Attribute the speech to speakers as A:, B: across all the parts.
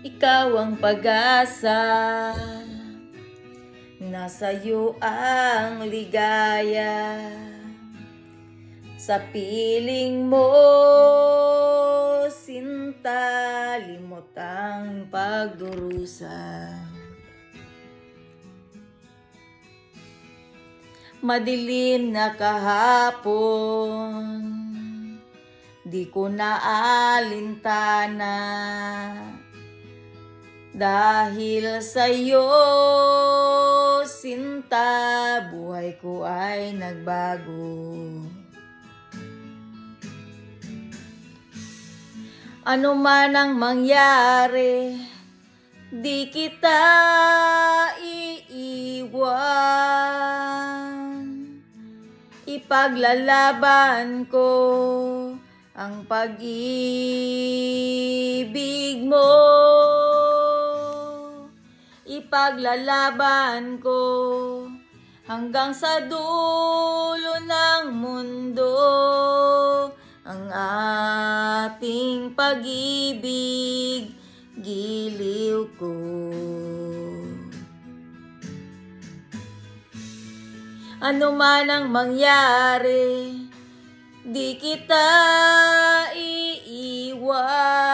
A: Ikaw ang pag-asa, nasa'yo ang ligaya. Sa piling mo, sinta, limot ang pagdurusa. Madilim na kahapon, di ko naalintana. Dahil sa'yo, sinta, buhay ko ay nagbago. Ano man ang mangyari, di kita iiwan. Ipaglalaban ko ang pag-ibig mo. Ipaglalaban ko hanggang sa dulo ng mundo ang ating pag-ibig, giliw ko. Ano man ang mangyari, di kita iiwan.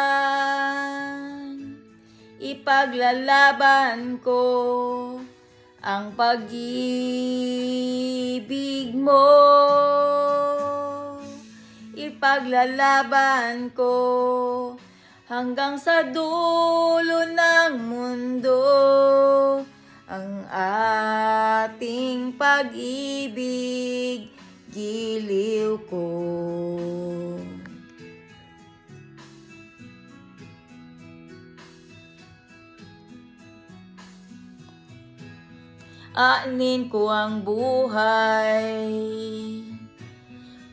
A: Ipaglalaban ko ang pag-ibig mo. Ipaglalaban ko hanggang sa dulo ng mundo ang ating pag-ibig, giliw ko. Aanin ko ang buhay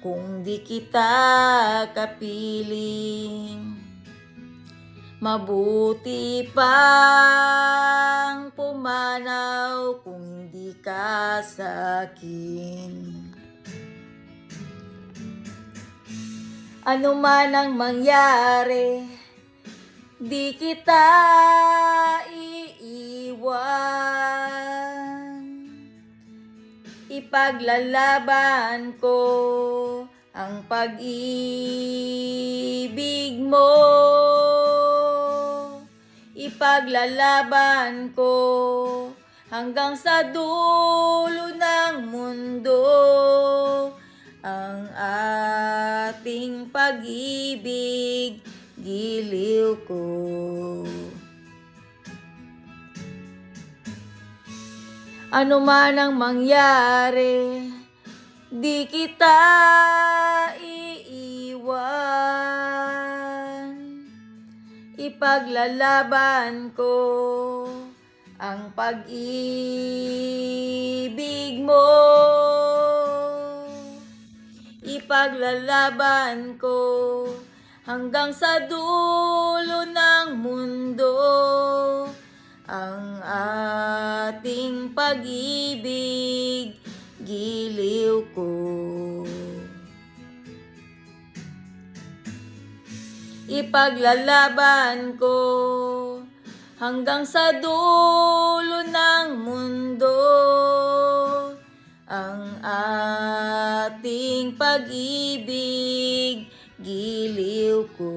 A: kung di kita kapiling. Mabuti pang pumanaw kung hindi ka sa'kin. Ano man ang mangyari, di kita iiwan. Ipaglalaban ko ang pag-ibig mo. Ipaglalaban ko hanggang sa dulo ng mundo ang ating pag-ibig, giliw ko. Ano man ang mangyari, di kita iiwan. Ipaglalaban ko ang pag-ibig mo. Ipaglalaban ko hanggang sa dulo ng mundo ang ating pag-ibig, giliw ko. Ipaglalaban ko hanggang sa dulo ng mundo ang ating pag-ibig, giliw ko.